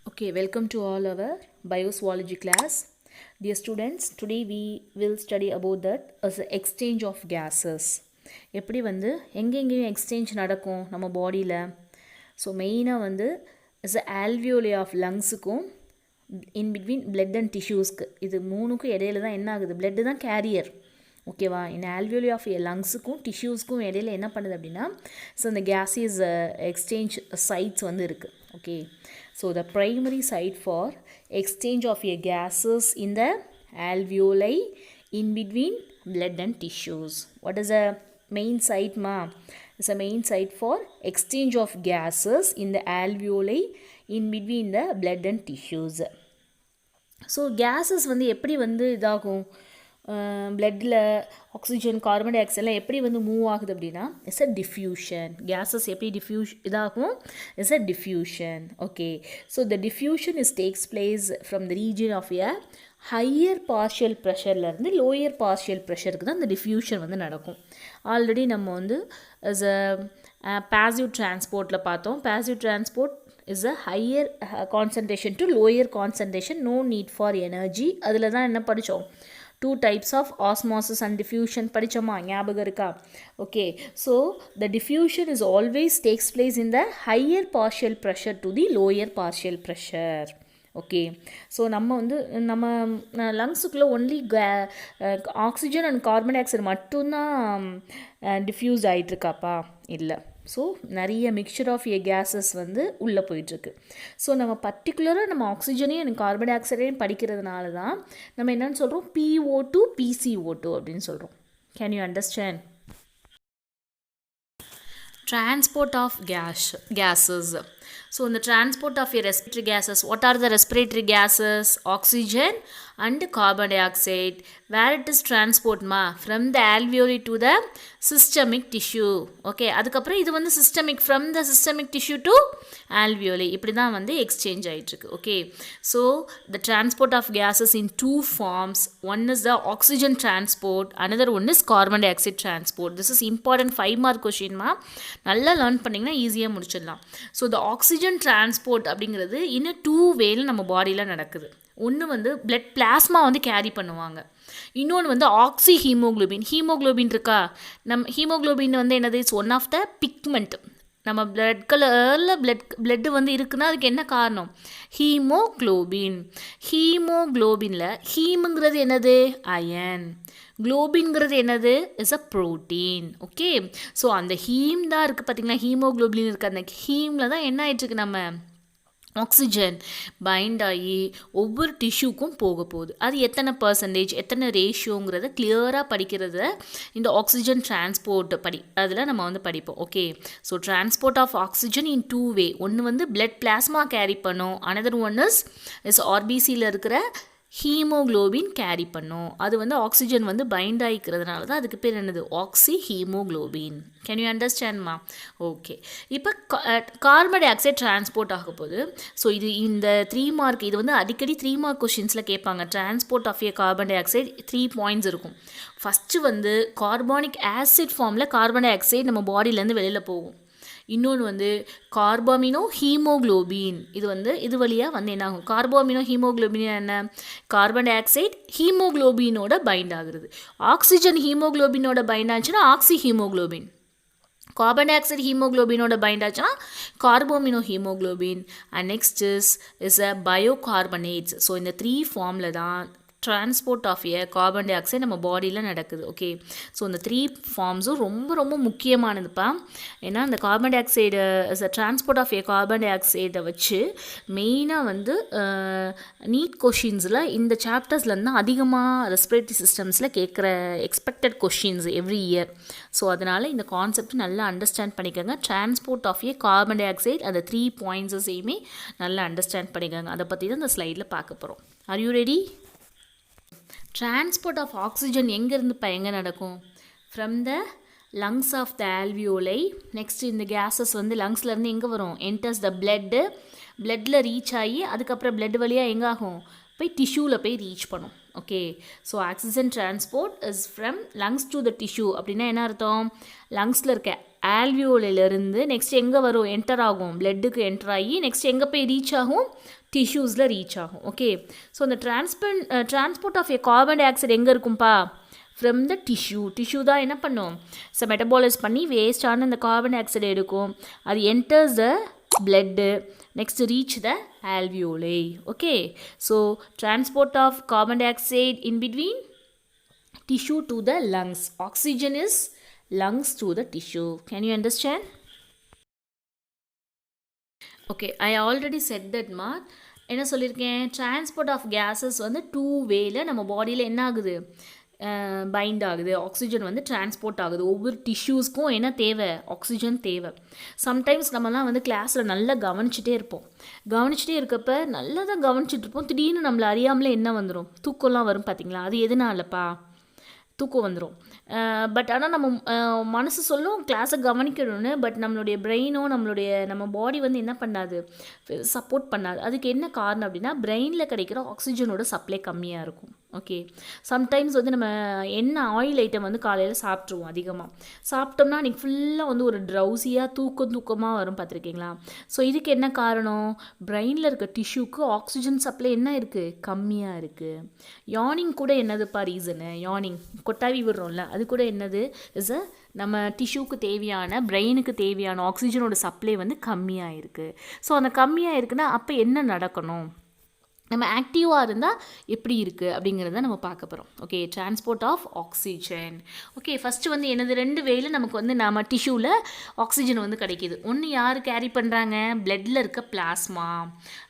Okay, welcome to all our biozoology class. Dear students, today we will study about that as the exchange of gases. எப்படி வந்து எங்கெங்கேயும் exchange நடக்கும் நம்ம பாடியில். So மெயினாக வந்து is alveoli of லங்ஸுக்கும் in between blood and டிஷ்யூஸ்க்கு இது மூணுக்கும் இடையில தான் என்ன ஆகுது, பிளட்டு தான் கேரியர். ஓகேவா? இந்த ஆல்வியோலி ஆஃப் லங்ஸுக்கும் டிஷ்யூஸ்க்கும் இடையில என்ன பண்ணுது அப்படின்னா, ஸோ இந்த கேஸியஸ் எக்ஸ்சேஞ்ச் சைட்ஸ் வந்து இருக்குது. Okay, so the primary site for exchange of a gases in the alveoli in between blood and tissues. What is the main site ma? It's a main site for exchange of gases in the alveoli in between the blood and tissues. So gases வந்து எப்படி வந்து இதாகும், பிளட்டில் oxygen carbon tie ஆக்சைடெலாம் எப்படி வந்து move ஆகுது அப்படின்னா, it's a diffusion. Gases எப்படி இதாகும், it's a diffusion. Okay, so the diffusion takes place from the region of a higher partial ப்ரெஷர்லேருந்து லோயர் பார்ஷியல் ப்ரெஷருக்கு தான் இந்த டிஃப்யூஷன் வந்து நடக்கும். ஆல்ரெடி நம்ம வந்து as a passive transportல பார்த்தோம். passive transport is a higher concentration to lower concentration, no need for energy. அதில் தான் என்ன படித்தோம், 2 types of osmosis and diffusion படிச்சோமா, ஞாபகம் இருக்கா? Okay, so the diffusion is always takes place in the higher partial pressure to the lower partial pressure. Okay, so நம்ம வந்து நம்ம லங்ஸுக்குள்ளே only oxygen and carbon dioxide மட்டும்தான் diffuse ஆகிட்டுருக்காப்பா? இல்லை. So நிறைய மிக்சர் ஆஃப் கேஸஸ் வந்து உள்ளே போயிட்டுருக்கு. ஸோ நம்ம பர்டிகுலராக நம்ம ஆக்சிஜனையும் எனக்கு கார்பன் டை ஆக்சைடையும் படிக்கிறதுனால தான் நம்ம என்னென்னு சொல்கிறோம், PO2 PCO2 அப்படின்னு சொல்கிறோம். Can you understand? Transport of gases. So in the transport of your respiratory gases, what are the respiratory gases? Oxygen and carbon dioxide. Where it is transport ma? From the alveoli to the systemic tissue. Okay, அதுக்கப்புறம் இது வந்து systemic, from the systemic tissue to alveoli. இப்படி தான் வந்து exchange ஆயிட்டிருக்கு. Okay, so the transport of gases in 2 forms. One is the oxygen transport, another one is carbon dioxide transport. This is important 5 mark question ma. நல்லா learn பண்ணிங்கன்னா ஈஸியாக முடிச்சிடலாம். So the oxygen transport அப்படிங்கிறது இன்னும் 2 வேல நம்ம பாடியில் நடக்குது. ஒன்று வந்து பிளட் பிளாஸ்மா வந்து கேரி பண்ணுவாங்க, இன்னொன்று வந்து ஆக்சி ஹீமோக்ளோபின். ஹீமோக்ளோபின் இருக்கா, நம்ம ஹீமோக்ளோபின் வந்து என்னது, it's one of the pigment. நம்ம பிளட் கலரில் பிளட்டு வந்து இருக்குன்னா அதுக்கு என்ன காரணம், ஹீமோக்ளோபின். ஹீமோக்ளோபினில் ஹீமுங்கிறது என்னது, அயன். குளோபின்ங்கிறது என்னது, is a protein. Okay, so அந்த ஹீம் தான் இருக்குது பார்த்தீங்களா, ஹீமோக்ளோபின் இருக்குது. அந்த ஹீமில் தான் என்ன ஆகிட்டுருக்கு, நம்ம ஆக்சிஜன் பைண்ட் ஆகி ஒவ்வொரு டிஷ்யூக்கும் போக போகுது. அது எத்தனை பர்சன்டேஜ் எத்தனை ரேஷியோங்கிறத கிளியராக படிக்கிறத இந்த ஆக்சிஜன் டிரான்ஸ்போர்ட் அதில் நம்ம வந்து படிப்போம். Okay, so transport of oxygen in 2 way. ஒன்று வந்து பிளட் பிளாஸ்மா கேரி பண்ணும், அனதர் ஒன் இஸ் ஆர்பிசியில் இருக்கிற ஹீமோக்ளோபின் கேரி பண்ணும். அது வந்து ஆக்சிஜன் வந்து பைண்ட் ஆகிக்கிறதுனால தான் அதுக்கு பேர் என்னது, ஆக்சி ஹீமோக்ளோபின். கேன் யூ அண்டர்ஸ்டாண்ட்மா? ஓகே, இப்போ கார்பன் டை ஆக்சைடு டிரான்ஸ்போர்ட் ஆக போகுது. ஸோ இது இந்த 3 மார்க், இது வந்து அடிக்கடி 3 மார்க் கொஷின்ஸில் கேட்பாங்க. Transport of carbon dioxide 3 points இருக்கும். ஃபஸ்ட்டு வந்து கார்பானிக் ஆசிட் ஃபார்மில் கார்பன் டை ஆக்சைடு நம்ம பாடியிலேருந்து வெளியில் போகும். இன்னொன்று வந்து கார்பாமினோ ஹீமோக்ளோபின். இது வந்து இது வழியாக வந்து என்ன ஆகும், கார்பாமினோ ஹீமோக்ளோபின் என்ன, கார்பன் டை ஆக்சைடு ஹீமோக்ளோபினோட பைண்ட் ஆகுறது. ஆக்சிஜன் ஹீமோக்ளோபினோட பைண்ட் ஆச்சுன்னா oxyhaemoglobin, carbon dioxide ஹீமோக்ளோபினோட பைண்ட் ஆச்சுன்னா carbamino haemoglobin. And next is a bicarbonates. So இந்த 3 ஃபார்மில் தான் transport of carbon dioxide நம்ம பாடியில் நடக்குது. ஓகே, ஸோ இந்த 3 ஃபார்ம்ஸும் ரொம்ப ரொம்ப முக்கியமானதுப்பா. ஏன்னா இந்த carbon dioxide transport of carbon டை ஆக்சைடை வச்சு மெயினாக வந்து நீட் கொஷின்ஸில் இந்த சாப்டர்ஸ்லேருந்து தான் அதிகமாக ரெஸ்பிரேட்டரி சிஸ்டம்ஸில் கேட்குற expected questions every year. So அதனால் இந்த கான்செப்ட் நல்லா அண்டர்ஸ்டாண்ட் பண்ணிக்கோங்க. Transport of carbon dioxide அந்த 3 பாயிண்ட்ஸையுமே நல்லா அண்டர்ஸ்டாண்ட் பண்ணிக்கோங்க. அதை பற்றி தான் இந்த ஸ்லைடில் பார்க்க போகிறோம். Are you ready? Transport of oxygen எங்கேருந்து எங்கே நடக்கும், from the lungs of the alveoli. Next இந்த கேஸஸ் வந்து லங்ஸ்லேருந்து எங்கே வரும், என்டர்ஸ் த பிளட்டில் ரீச் ஆகி அதுக்கப்புறம் பிளட் வழியாக எங்கே ஆகும், போய் டிஷ்யூவில் போய் ரீச் பண்ணும். Okay, so oxygen transport is from lungs to the tissue. அப்படின்னா என்ன அர்த்தம், லங்ஸில் இருக்க ஆல்வியோலிருந்து நெக்ஸ்ட் எங்கே வரும், என்டர் ஆகும், பிளட்டுக்கு என்டர் ஆகி நெக்ஸ்ட் எங்கே போய் ரீச் ஆகும், டிஷ்யூஸில் ரீச் ஆகும். ஓகே, ஸோ இந்த transport of a carbon dioxide எங்கே இருக்கும்பா, ஃப்ரம் த டிஷ்யூ தான் என்ன பண்ணும், ஸோ மெட்டபாலைஸ் பண்ணி வேஸ்டான இந்த கார்பன் டை ஆக்சைடு எடுக்கும், அது enters the blood, next reach the alveoli. Okay, so transport of carbon dioxide in between tissue to the lungs. Oxygen is lungs to the tissue. Can you understand? Okay, I already said that ma என்ன சொல்லியிருக்கேன், transport of gases வந்து 2 வேல நம்ம பாடியில் என்ன ஆகுது, find ஆகுது, oxygen வந்து டிரான்ஸ்போர்ட் ஆகுது. ஒவ்வொரு டிஷ்யூஸ்க்கும் என்ன தேவை, ஆக்சிஜன் தேவை. சம்டைம்ஸ் நம்மலாம் வந்து கிளாஸில் நல்லா கவனிச்சுட்டே இருக்கப்ப நல்லா தான் கவனிச்சுட்டு இருப்போம், திடீர்னு நம்மளை அறியாமலே என்ன வந்துடும், தூக்கம்லாம் வரும் பார்த்தீங்களா, அது எதனாலப்பா, தூக்கம் வந்துடும். பட் ஆனால் நம்ம மனசு சொல்லும் கிளாஸை கவனிக்கணும்னு, பட் நம்மளுடைய பிரெயினோ நம்ம பாடி வந்து என்ன பண்ணாது, சப்போர்ட் பண்ணாது. அதுக்கு என்ன காரணம் அப்படின்னா, பிரெயினில் கிடைக்கிற ஆக்சிஜனோட சப்ளை கம்மியாக இருக்கும். ஓகே, சம்டைம்ஸ் வந்து நம்ம என்ன ஆயில் ஐட்டம் வந்து காலையில் சாப்பிட்ருவோம், அதிகமாக சாப்பிட்டோம்னா அன்றைக்கி ஃபுல்லாக வந்து ஒரு ட்ரௌசியாக தூக்கமாக வரும் பார்த்துருக்கீங்களா. ஸோ இதுக்கு என்ன காரணம், பிரெயினில் இருக்க டிஷ்யூக்கு ஆக்சிஜன் சப்ளை என்ன இருக்குது, கம்மியாக இருக்குது. யானிங் கூட என்னதுப்பா ரீசனு, யானிங் கொட்டாவி விடுறோம்ல, அது கூட என்னது இஸ் நம்ம டிஷ்யூக்கு தேவையான, பிரெயினுக்கு தேவையான ஆக்சிஜனோட சப்ளை வந்து கம்மியாக இருக்குது. ஸோ அந்த கம்மியாக இருக்குன்னா அப்போ என்ன நடக்கணும், நம்ம ஆக்டிவாக இருந்தால் எப்படி இருக்குது அப்படிங்கிறத நம்ம பார்க்க போகிறோம். Okay, transport of oxygen. Okay, first வந்து என்னது, 2 வேல நமக்கு வந்து நம்ம டிஷ்யூவில் ஆக்சிஜன் வந்து கிடைக்கிது. ஒன்று யார் கேரி பண்ணுறாங்க, பிளட்டில் இருக்க பிளாஸ்மா,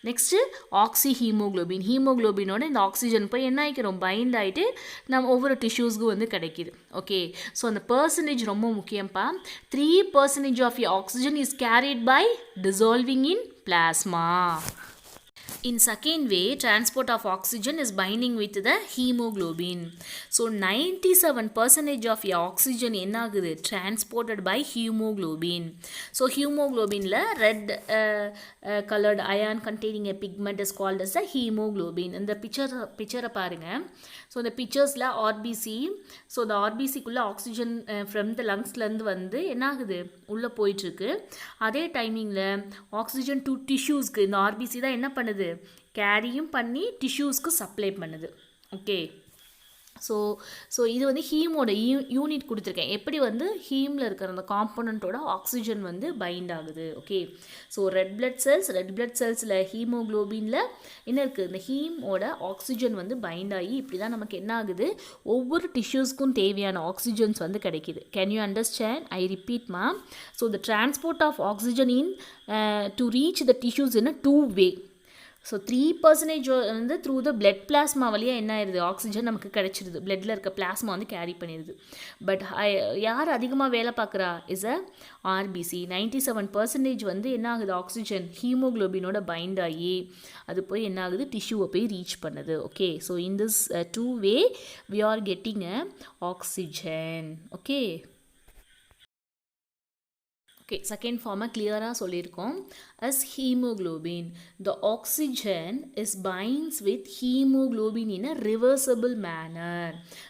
நெக்ஸ்ட்டு ஆக்சி ஹீமோக்ளோபினோட இந்த ஆக்சிஜன் போய் என்ன ஆகிக்கிறோம், பைண்ட் ஆகிட்டு நம்ம ஒவ்வொரு டிஷ்யூஸ்க்கும் வந்து கிடைக்கிது. ஓகே, ஸோ அந்த பர்சன்டேஜ் ரொம்ப முக்கியம்ப்பா. 3% of a oxygen is carried by dissolving in plasma. In second way, transport of oxygen is binding with the hemoglobin. So 97% of your oxygen என்ன ஆகுது, transported by hemoglobin. So hemoglobin ல red colored ion containing a pigment is called as the hemoglobin. இந்த picture பாருங்க. So இந்த பிக்சர்ஸில் RBC, so இந்த ஆர்பிசிக்குள்ளே oxygen from the லங்ஸ்லேருந்து வந்து என்ன ஆகுது, உள்ளே போயிட்டுருக்கு. அதே டைமிங்கில் ஆக்சிஜன் டு டிஷ்யூஸ்க்கு இந்த ஆர்பிசி தான் என்ன பண்ணுது, கேரியும் பண்ணி டிஷ்யூஸ்க்கு சப்ளை பண்ணுது. ஓகே, ஸோ இது வந்து ஹீமோட யூனிட் கொடுத்துருக்கேன், எப்படி வந்து ஹீமில் இருக்கிற அந்த காம்போனண்ட்டோட ஆக்சிஜன் வந்து பைண்ட் ஆகுது. ஓகே, ஸோ ரெட் பிளட் செல்ஸில் ஹீமோக்ளோபினில் என்ன இருக்குது, இந்த ஹீமோட ஆக்சிஜன் வந்து பைண்ட் ஆகி இப்படி தான் நமக்கு என்ன ஆகுது, ஒவ்வொரு டிஷ்யூஸ்க்கும் தேவையான ஆக்சிஜன்ஸ் வந்து கிடைக்கிது. Can you understand? I repeat மா. So the transport of oxygen in to reach the tissues in a 2 way. So 3% வந்து த்ரூ த பிளட் பிளாஸ்மா வழியாக என்ன ஆயிடுது, ஆக்சிஜன் நமக்கு கிடைச்சிடுது, பிளட்டில் இருக்க பிளாஸ்மா வந்து கேரி பண்ணிடுது. பட் யார் அதிகமாக வேலை பார்க்குறா இஸ் அ ஆர்பிசி. 97% வந்து என்ன ஆகுது, ஆக்சிஜன் ஹீமோக்ளோபினோட பைண்ட் ஆகி அது போய் என்ன ஆகுது, டிஷ்யூவை போய் ரீச் பண்ணுது. Okay, so in this 2 way we are getting a oxygen. Okay, okay, second ஃபார்மை கிளியராக சொல்லியிருக்கோம். as hemoglobin, the oxygen is binds with hemoglobin in a reversible manner.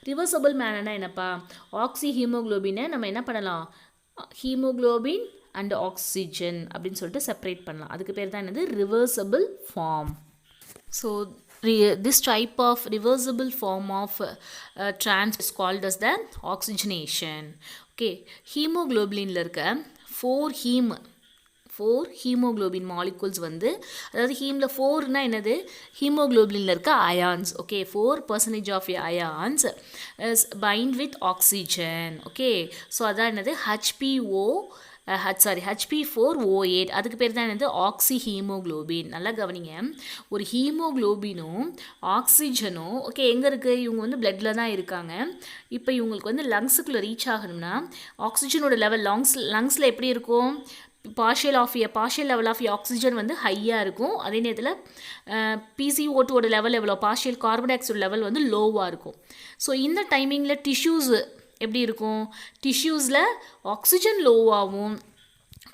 reversible mannerனா என்னப்பா, ஆக்சி ஹீமோக்ளோபினை நம்ம என்ன பண்ணலாம், ஹீமோக்ளோபின் அண்ட் ஆக்சிஜன் அப்படின்னு சொல்லிட்டு செப்பரேட் பண்ணலாம். அதுக்கு பேர் தான் என்னது, reversible form. So this type of reversible form of trans is called as the oxygenation. Okay, ஹீமோக்ளோபினில் இருக்க 4 ஹீமோக்ளோபின் மாலிகுல்ஸ் வந்து, அதாவது ஹீமில் 4னா என்னது, ஹீமோக்ளோபினில் இருக்க ions. Okay, 4% of ions is bind with oxygen. Okay, so அதான் என்னது, Hp4OH, அதுக்கு பேர் தான் என்னது, ஆக்சி ஹீமோக்ளோபின். நல்லா கவனிங்க, ஒரு ஹீமோக்ளோபினும் ஆக்சிஜனும் ஓகே எங்கே இருக்குது, இவங்க வந்து பிளட்டில் தான் இருக்காங்க. இப்போ இவங்களுக்கு வந்து லங்ஸுக்குள்ளே ரீச் ஆகணும்னா ஆக்சிஜனோட லெவல் லங்ஸில் எப்படி இருக்கும், பார்ஷியல் லெவல் ஆஃப் ஆக்சிஜன் வந்து ஹையாக இருக்கும். அதே நேரத்தில் PCO2 லெவல் எவ்வளோ, partial carbon di oxide level வந்து லோவாக இருக்கும். ஸோ இந்த டைமிங்கில் டிஷ்யூஸ் எப்படி இருக்கும், டிஷ்யூஸில் ஆக்சிஜன் லோவாகவும்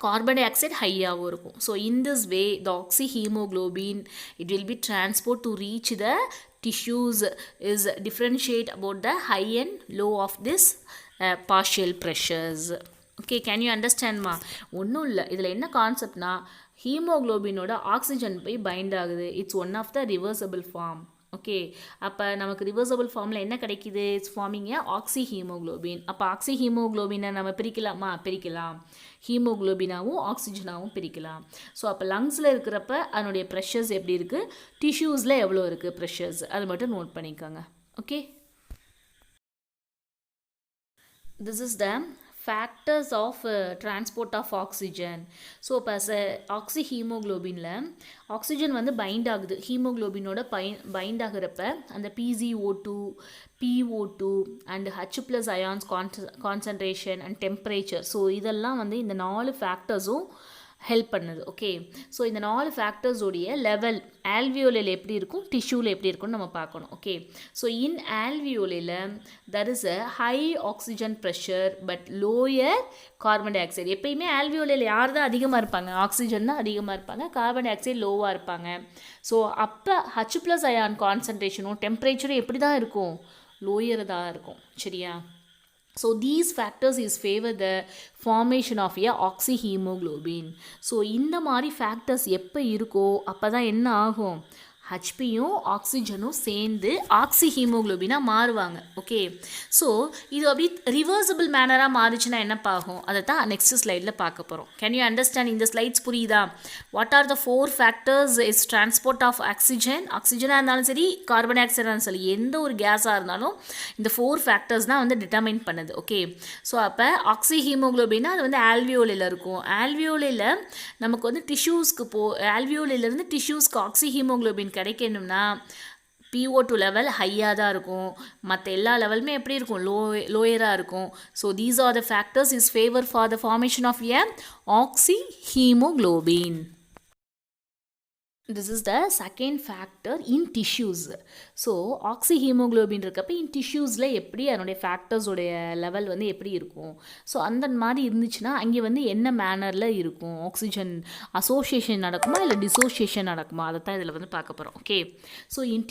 கார்பன் டை ஆக்சைடு ஹையாகவும் இருக்கும். So in this way the oxy haemoglobin it will be transport to reach the tissues is differentiate about the high and low of this partial pressures. Okay, can you அண்டர்ஸ்டாண்ட்மா? ஒன்றும் இல்லை, இதில் என்ன கான்செப்ட்னா ஹீமோக்ளோபினோட oxygen போய் bind ஆகுது. It's one of the reversible form. Okay, அப்போ நமக்கு ரிவர்சபிள் ஃபார்மில் என்ன கிடைக்கிது? It's forming a oxyhaemoglobin. அப்போ ஆக்சி ஹீமோக்ளோபினை நம்ம பிரிக்கலாமா? பிரிக்கலாம். ஹீமோக்ளோபினாவும் ஆக்சிஜனாகவும் பிரிக்கலாம். ஸோ அப்போ லங்ஸில் இருக்கிறப்ப அதனுடைய ப்ரெஷர்ஸ் எப்படி இருக்குது, டிஷ்யூஸில் எவ்வளோ இருக்குது ப்ரெஷர்ஸ், அது மட்டும் நோட் பண்ணிக்கோங்க. Okay, this is the factors of transport of oxygen. So இப்போ ஆக்சிஹீமோக்ளோபினில் ஆக்சிஜன் வந்து பைண்ட் ஆகுது, ஹீமோக்ளோபினோட பைண்ட் ஆகிறப்ப அந்த PgO2, PO2 and H+ ions concentration and temperature, so இதெல்லாம் வந்து இந்த 4 ஃபேக்டர்ஸும் ஹெல்ப் பண்ணுது. ஓகே, ஸோ இந்த 4 ஃபேக்டர்ஸோடைய லெவல் ஆல்வியோலில் எப்படி இருக்கும், டிஷ்யூவில் எப்படி இருக்கும்னு நம்ம பார்க்கணும். ஓகே, ஸோ இன் ஆல்வியோலில் there is a high oxygen pressure but lower carbon dioxide. எப்பயுமே ஆல்வியோலில் யார் தான் அதிகமாக இருப்பாங்க? ஆக்சிஜன் தான் அதிகமாக இருப்பாங்க, கார்பன் டை ஆக்சைடு லோவாக இருப்பாங்க. ஸோ அப்போ H+ அயான் கான்சன்ட்ரேஷனும் டெம்பரேச்சரும் எப்படி தான் இருக்கும்? லோயர் தான் இருக்கும். சரியா? So these factors is favor the formation of a oxyhemoglobin. So இந்த மாதிரி factors எப்போ இருக்கோ அப்போ தான் என்ன ஆகும்? ஹச்பியும் ஆக்சிஜனும் சேர்ந்து ஆக்சிஹீமோக்ளோபினாக மாறுவாங்க. ஓகே, ஸோ இது அப்படி ரிவர்சபிள் மேனராக மாறிச்சுன்னா என்னப்பா ஆகும்? அதை தான் நெக்ஸ்ட் ஸ்லைடில் பார்க்க போகிறோம். Can you understand? இந்த ஸ்லைட்ஸ் புரியுதா? What are the 4 factors is transport of oxygen? ஆக்சிஜனாக இருந்தாலும் சரி, கார்பன் டை ஆக்சைடாக இருந்தாலும் சரி, எந்த ஒரு கேஸாக இருந்தாலும் இந்த 4 ஃபேக்டர்ஸ் தான் வந்து டிட்டர்மைன் பண்ணுது. ஓகே, ஸோ அப்போ ஆக்சிஹீமோக்ளோபின்னா அது வந்து ஆல்வியோலில் இருக்கும். ஆல்வியோலில் நமக்கு வந்து டிஷ்யூஸ்க்கு ஆல்வியோலிலேருந்து டிஷ்யூஸ்க்கு ஆக்சிஹீமோக்ளோபின் கிடைக்கணும்னா PO2 லெவல் ஹையாக தான் இருக்கும், மற்ற எல்லா லெவலுமே எப்படி இருக்கும்? லோயராக இருக்கும். So these are the factors is favour for the formation of a oxyhaemoglobin. This is the second factor in tissues. So oxyhaemoglobin இருக்கப்போ இன் டிஷ்யூஸில் எப்படி அதனுடைய ஃபேக்டர்ஸோடைய லெவல் வந்து எப்படி இருக்கும்? ஸோ அந்த மாதிரி இருந்துச்சுன்னா அங்கே வந்து என்ன மேனரில் இருக்கும்? ஆக்சிஜன் அசோசியேஷன் நடக்குமா இல்லை டிசோசியேஷன் நடக்குமா? அதை தான் இதில் வந்து பார்க்க போகிறோம். ஓகே, ஸோ இன்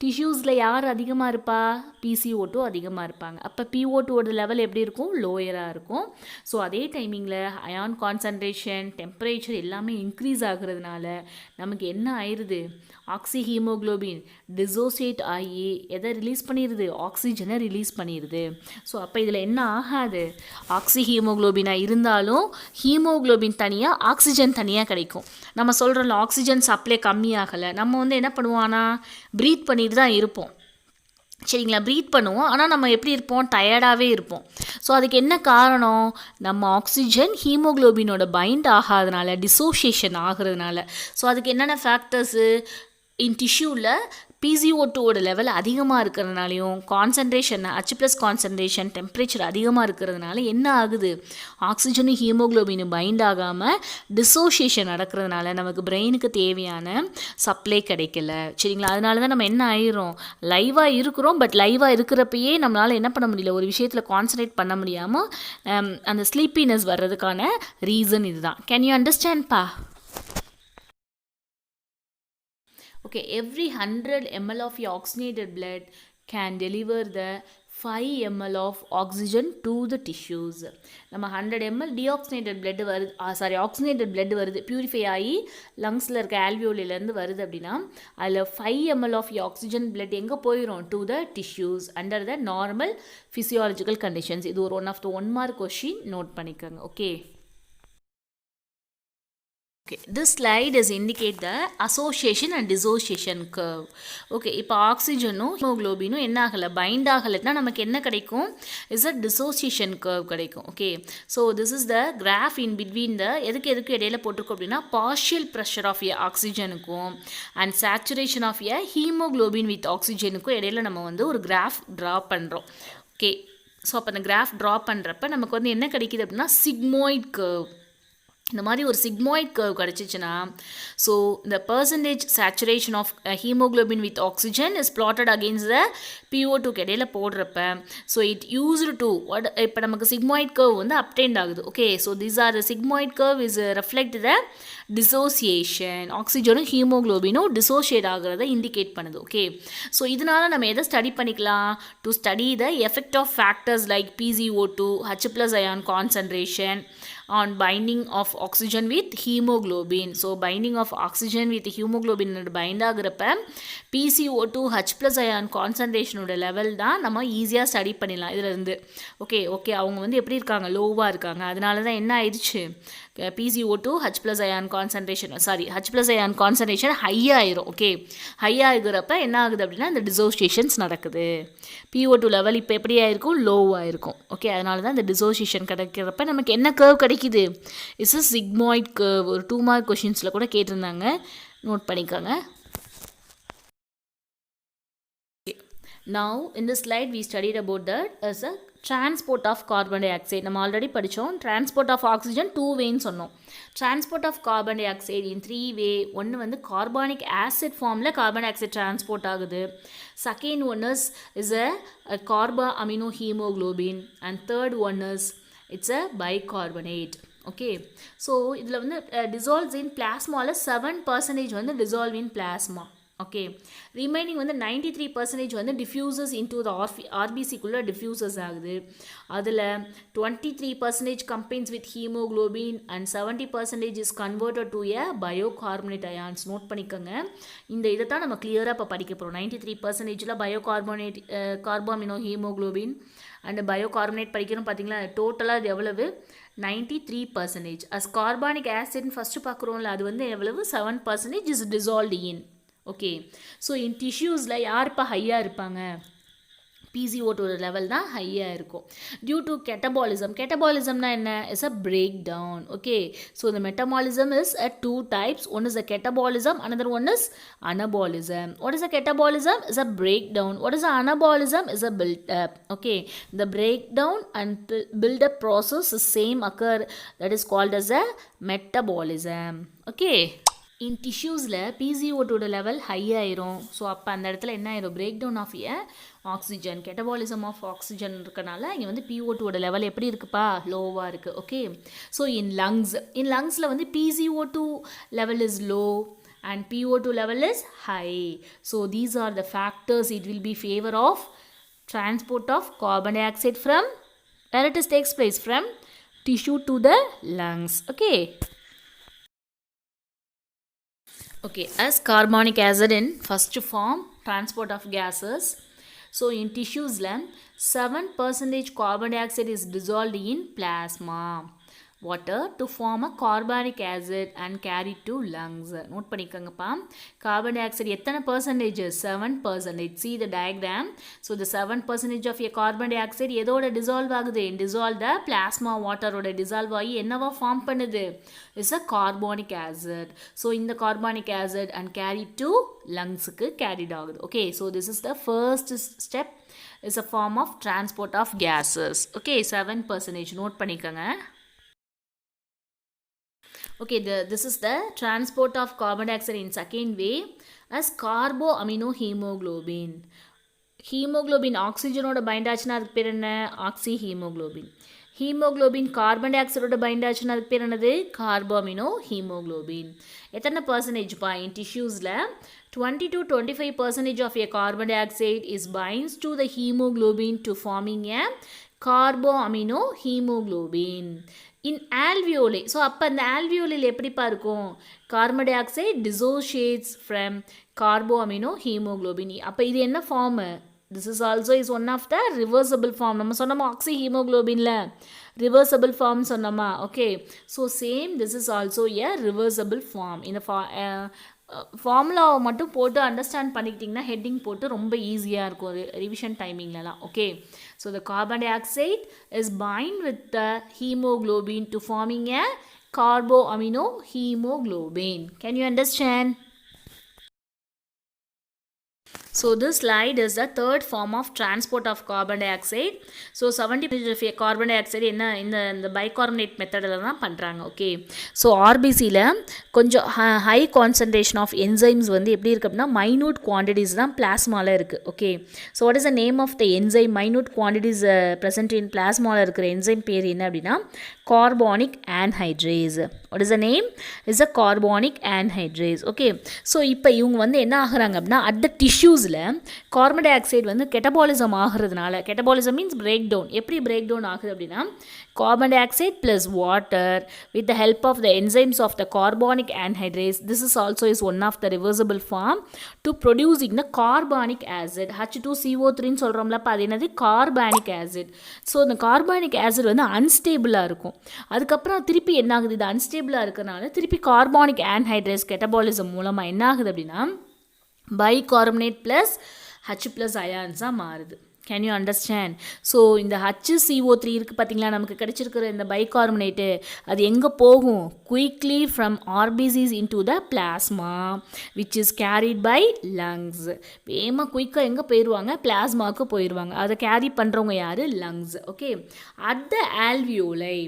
டிஷ்யூஸில் யார் அதிகமாக இருப்பா? PCO2 அதிகமாக இருப்பாங்க. அப்போ PO2ஓட லெவல் எப்படி இருக்கும்? லோயராக இருக்கும். ஸோ அதே டைமிங்கில் அயான் கான்சன்ட்ரேஷன், டெம்பரேச்சர் எல்லாமே இன்க்ரீஸ் ஆகுறதுனால நமக்கு என்ன ஆயிடுது? ஆக்சிஹீமோக்ளோபின் டிசோசியேட் ஆகி எதை ரிலீஸ் பண்ணிடுது? ஆக்சிஜனை ரிலீஸ் பண்ணிடுது. ஸோ அப்போ இதில் என்ன ஆகாது? ஆக்சிஹீமோக்ளோபினாக இருந்தாலும் ஹீமோக்ளோபின் தனியாக, ஆக்சிஜன் தனியாக கிடைக்கும். நம்ம சொல்கிறோம்ல, ஆக்சிஜன் சப்ளை கம்மியாகலை, நம்ம வந்து என்ன பண்ணுவோம்னா ப்ரீத் பண்ணிட்டு தான் இருப்போம். சரிங்களா? ப்ரீத் பண்ணுவோம், ஆனால் நம்ம எப்படி இருப்போம்? டயர்டாகவே இருப்போம். ஸோ அதுக்கு என்ன காரணம்? நம்ம ஆக்சிஜன் ஹீமோக்ளோபினோட பைண்ட் ஆகாதனால, டிசோசியேஷன் ஆகிறதுனால. ஸோ அதுக்கு என்னென்ன ஃபேக்டர்ஸு? இன் டிஷ்யூவில் PCO2ஓட லெவல் அதிகமாக இருக்கிறதுனாலையும், கான்சன்ட்ரேஷன் H+ கான்சன்ட்ரேஷன், டெம்பரேச்சர் அதிகமாக இருக்கிறதுனால என்ன ஆகுது? ஆக்சிஜனும் ஹீமோக்ளோபினும் பைண்ட் ஆகாமல் டிசோசியேஷன் நடக்கிறதுனால நமக்கு பிரெயினுக்கு தேவையான சப்ளை கிடைக்கல. சரிங்களா? அதனால தான் நம்ம என்ன ஆயிரும்? லைவாக இருக்கிறோம், பட் லைவாக இருக்கிறப்பயே நம்மளால் என்ன பண்ண முடியல? ஒரு விஷயத்தில் கான்சன்ட்ரேட் பண்ண முடியாமல் அந்த ஸ்லீப்பினஸ் வர்றதுக்கான ரீசன் இதுதான். கேன் யூ அண்டர்ஸ்டாண்ட்ப்பா? Okay, every 100 ml of your oxygenated blood can deliver the 5 ml of oxygen to the tissues. நம்ம 100 ml deoxygenated blood வருது, oxygenated blood வருது, பியூரிஃபை ஆகி லங்ஸில் இருக்க ஆல்வியோலிலேருந்து வருது அப்படின்னா அதில் 5 ml of your oxygen blood எங்கே போயிடும்? to the tissues under the normal physiological conditions. இது ஒரு one of the 1 mark question, note பண்ணிக்கோங்க. Okay, okay, this slide is indicate the association and dissociation curve. Okay, இப்போ ஆக்சிஜனும் ஹீமோக்ளோபினும் என்ன ஆகலை? Find ஆகலைன்னா நமக்கு என்ன கிடைக்கும்? இஸ் அ dissociation curve கிடைக்கும். Okay, so this is the graph in between the எதுக்கு இடையில போட்டிருக்கோம் அப்படின்னா பார்ஷியல் ப்ரெஷர் ஆஃப் எ ஆக்சிஜனுக்கும் and saturation of a haemoglobin with ஆக்சிஜனுக்கும் இடையில நம்ம வந்து ஒரு கிராஃப் ட்ரா பண்ணுறோம். ஓகே, ஸோ அப்போ அந்த கிராஃப் ட்ரா பண்ணுறப்ப நமக்கு வந்து என்ன கிடைக்கிது அப்படின்னா சிக்மோயிட் கர்வ். இந்த மாதிரி ஒரு சிக்மாய்ட் கர்வ் கிடச்சிச்சின்னா ஸோ இந்த percentage saturation of haemoglobin with oxygen is plotted against the PO2 இடையில போடுறப்ப ஸோ இட் யூஸ்டு டு இப்போ நமக்கு சிக்மாய்ட் கர்வ் வந்து அப்டெண்ட் ஆகுது. Okay, so these are the sigmoid curve is reflect the dissociation. ஆக்சிஜனும் ஹீமோக்ளோபினும் டிசோசியேட் ஆகிறத இண்டிகேட் பண்ணுது. ஓகே, ஸோ இதனால் நம்ம எதை ஸ்டடி பண்ணிக்கலாம்? To study the effect of factors like PgO2, H+ ion concentration on binding of oxygen with hemoglobin. So binding of oxygen with hemoglobin bind ஆகிறப்ப PCO2 H+ ion concentration உடைய level தான் நம்ம ஈஸியாக study பண்ணிடலாம் இதிலிருந்து. Okay அவங்க வந்து எப்படி இருக்காங்க? லோவாக இருக்காங்க. அதனால தான் என்ன ஆயிடுச்சு? PCO2 H+ ion concentration H+ ion concentration high ஆயிரும். ஓகே, ஹை ஆகிறப்ப என்ன ஆகுது அப்படின்னா இந்த டிசோசியேஷன்ஸ் நடக்குது. PO2 லெவல் இப்போ எப்படி ஆயிருக்கும்? லோவாக இருக்கும். ஓகே, அதனால தான் இந்த டிசோசியேஷன் கிடைக்கிறப்ப நமக்கு என்ன கர்வ் கிடைக்குது? It's a sigmoid curve. ஒரு 2 மார்க் கொஷின்ஸில் கூட கேட்டிருந்தாங்க, நோட் பண்ணிக்கோங்க. Now in this slide we studied about that as a transport of carbon dioxide. நம்ம ஆல்ரெடி படித்தோம். transport of oxygen 2 வேன்னு சொன்னோம். transport of carbon dioxide in 3 way. ஒன்று வந்து கார்பானிக் ஆசிட் ஃபார்மில் கார்பன் டை ஆக்சைடு டிரான்ஸ்போர்ட் ஆகுது. Second one is a carbo amino hemoglobin and third one is it's a bicarbonate. Okay, so இதில் வந்து dissolves in plasma 7% வந்து dissolve in plasma. Okay, remaining வந்து 93% வந்து diffuses into the ஆர்பிசிக்குள்ளே diffuses ஆகுது. அதில் 23% combines with haemoglobin and 70% is converted to a bicarbonate ions. Note பண்ணிக்கோங்க. இந்த இதை தான் நம்ம கிளியராக இப்போ படிக்க போகிறோம். 93% பயோகார்பனேட் கார்பாமினோ ஹீமோக்ளோபின் அண்ட் பயோகார்பனேட் படிக்கணும். பார்த்தீங்களா, டோட்டலாக இது எவ்வளவு? 93%. அஸ் கார்பானிக் ஆசிட்னு ஃபஸ்ட்டு பார்க்குறோம்ல, அது வந்து எவ்வளவு? 7% is dissolved in. Okay, so in டிஷ்யூஸில் யார் இப்போ ஹையாக இருப்பாங்க? PCO2 லெவல் தான் ஹையாக இருக்கும். டியூ டு கெட்டபாலிசம்னா என்ன? Is a break down. Okay, so the metabolism is at 2 types. One is a catabolism, another one is anabolism. What is a catabolism? Is a breakdown. What is a anabolism? Is a build up. Okay, the breakdown and build up process is same occur, that is called as a metabolism. Okay, in டிஷ்யூஸில் PCO2 level high ஆயிரும். So அப்போ அந்த இடத்துல என்ன ஆயிரும்? Break down of a oxygen, catabolism of oxygen இருக்கனால இங்கே வந்து PO2 லெவல் எப்படி இருக்குப்பா? லோவாக இருக்குது. ஓகே, ஸோ இன் லங்ஸில் வந்து PCO2 level is low and PO2 level is high. So these are the factors it will be favor of transport of carbon dioxide from where it is takes place, from tissue to the lungs. Okay, as carbonic acid in first form transport of gases. So in tissues 7% carbon dioxide is dissolved in plasma water to form a carbonic acid and carry to lungs. Note பண்ணிக்கங்கப்பா. Carbon dioxide எத்தனை percentage? 7%. See the diagram. So the 7% of a carbon dioxide எதோட dissolve ஆகுது? dissolve the plasma waterோட dissolve ஆகி என்னவா form பண்ணுது? is a carbonic acid. So இந்த carbonic acid and carry to lungs-க்கு carried ஆகுது. Okay, so this is the first step, is a form of transport of gases. Okay, 7%. Note பண்ணிக்கங்க. Okay, this is the transport of carbon dioxide in second way as carboaminohemoglobin. Haemoglobin ஆக்சிஜனோட bind ஆச்சுன்னா அதுக்கு பேர் என்ன? Oxyhaemoglobin. Haemoglobin carbon டை ஆக்சைடோட bind ஆச்சுன்னா அதுக்கு பேர் என்னது? Carbamino haemoglobin. எத்தனை பர்சன்டேஜ்ப்பா? இன் டிஷ்யூஸில் 20 to 25% of a carbon dioxide is binds to the hemoglobin to forming a carboaminohemoglobin. In alveoli. So அப்போ அந்த ஆல்வியோலில் எப்படிப்பா இருக்கும்? Carbon dioxide dissociates from carbamino haemoglobin. அப்போ இது என்ன form? This is also is one of the reversible form. நம்ம சொன்னோமா ஆக்சி ஹீமோக்ளோபின்ல ரிவர்சபிள் ஃபார்ம் சொன்னோமா? Okay, so same this is also a reversible form. இந்த ஃபார்முலாவை மட்டும் போட்டு அண்டர்ஸ்டாண்ட் பண்ணிக்கிட்டிங்கன்னா ஹெட்டிங் போட்டு ரொம்ப ஈஸியாக இருக்கும் ரிவிஷன் டைமிங்லலாம். Okay, so the carbon dioxide is bind with the haemoglobin to forming a carboamino hemoglobin. Can you understand? So this slide is the third form of transport of carbon dioxide. So 70% of carbon dioxide என்ன இந்த bicarbonate மெத்தடில் தான் பண்ணுறாங்க. Okay, so ஆர்பிசியில் கொஞ்சம் high concentration of enzymes வந்து எப்படி இருக்குது அப்படின்னா மைனூட் குவான்டிட்டிஸ் தான் பிளாஸ்மாவில் இருக்குது. Okay, so what is the name of the enzyme? Minute quantities present in பிளாஸ்மாவில் இருக்கிற என்சைம் பேர் என்ன அப்படின்னா carbonic anhydrase. What is the name? Is a carbonic anhydrase. Okay, so இப்போ இவங்க வந்து என்ன ஆகுறாங்க அப்படின்னா அட் த டிஷ்யூஸில் கார்பன் டை ஆக்சைடு வந்து கெட்டபாலிசம் ஆகிறதுனால, கெட்டபாலிசம் மீன்ஸ் பிரேக் டவுன். எப்படி பிரேக் டவுன் ஆகுது அப்படின்னா carbon dioxide plus water with the help of the enzymes of the carbonic anhydrase. This is also is one of the reversible form to producing the carbonic acid. H2CO3 ன்னு சொல்கிறோம்ல, அப்போ அது என்னது? Carbonic acid. So இந்த carbonic acid வந்து அன்ஸ்டேபிளாக இருக்கும். அதுக்கப்புறம் திருப்பி என்ன ஆகுது? இது அன்ஸ்டேபிளாக இருக்கிறனால திருப்பி கார்பானிக் ஆன்ஹைட்ரேஸ் கெட்டபாலிசம் மூலமாக என்ன ஆகுது அப்படின்னா பைகார்பனேட் ப்ளஸ் H ப்ளஸ் அயான்ஸாக மாறுது. Can you understand? ஸோ இந்த HCO3 இருக்குது பார்த்தீங்களா, நமக்கு கிடைச்சிருக்கிற இந்த பைகார்பனேட்டு அது எங்கே போகும்? Quickly from RBCs into the plasma which is carried by lungs. வேகமாக குயிக்காக எங்கே போயிடுவாங்க? பிளாஸ்மாவுக்கு போயிடுவாங்க. அதை கேரி பண்ணுறவங்க யார்? லங்ஸ். ஓகே, அட் த ஆல்வியோலை,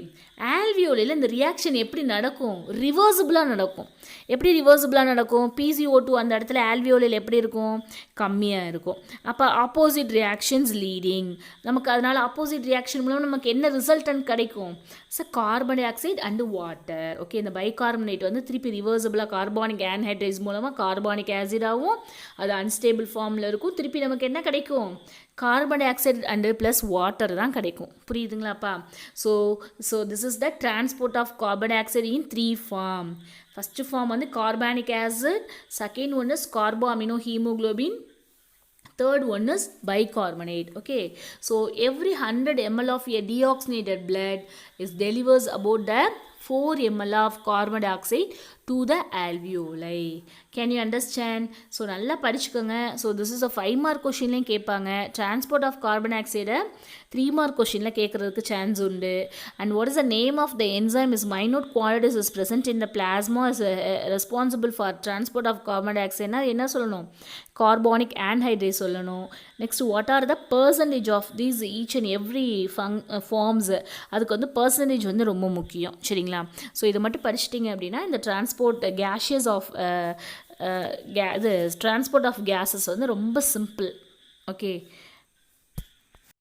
ஆல்வியோலையில் இந்த ரியாக்ஷன் எப்படி நடக்கும்? ரிவர்சிபிளாக நடக்கும். எப்படி ரிவர்சிபிளாக நடக்கும்? PCO2 அந்த இடத்துல ஆல்வியோலையில் எப்படி இருக்கும்? கம்மியாக இருக்கும். அப்போ ஆப்போசிட் ரியாக்ஷன்ஸ் லீடிங். நமக்கு அதனால் ஆப்போசிட் ரியாக்ஷன் மூலம் நமக்கு என்ன ரிசல்டன் கிடைக்கும்? So carbon dioxide and water. Okay, இந்த பைகார்பனேட் வந்து திருப்பி ரிவர்சிபிளாக கார்பானிக் ஆன்ஹைட்ரேஸ் மூலமாக கார்பானிக் ஆசிடாகவும் அது அன்ஸ்டேபிள் ஃபார்மில் இருக்கும். திருப்பி நமக்கு என்ன கிடைக்கும்? Carbon dioxide and plus water தான் கிடைக்கும். புரியுதுங்களாப்பா? So this is the transport of carbon dioxide in 3 form. First form வந்து carbonic acid, second one is carbamino haemoglobin, third one is bicarbonate. Okay, so every 100 ml of a deoxygenated blood is delivers about the 4 ml of carbon dioxide to the alveoli. Can you understand? So நல்லா படிச்சுக்கோங்க. So this is a 5 mark questionலையும் கேட்பாங்க. Transport of carbon dioxide 3 mark questionல கேட்கறதுக்கு chance உண்டு. And what is the name of the enzyme? Is minute quantities is present in the plasma is responsible for transport of carbon dioxide. என்ன சொல்லணும்? Carbonic anhydrase சொல்லணும். Next, what are the percentage of these each and every forms? அதுக்கு வந்து percentage வந்து ரொம்ப முக்கியம். சரிங்களா? So இதை மட்டும் படிச்சிட்டிங்க அப்படின்னா இந்த டிரான்ஸ்போர்ட் கேஷியஸ் ஆஃப் இது டிரான்ஸ்போர்ட் ஆஃப் கேஸஸ் வந்து ரொம்ப சிம்பிள். ஓகே.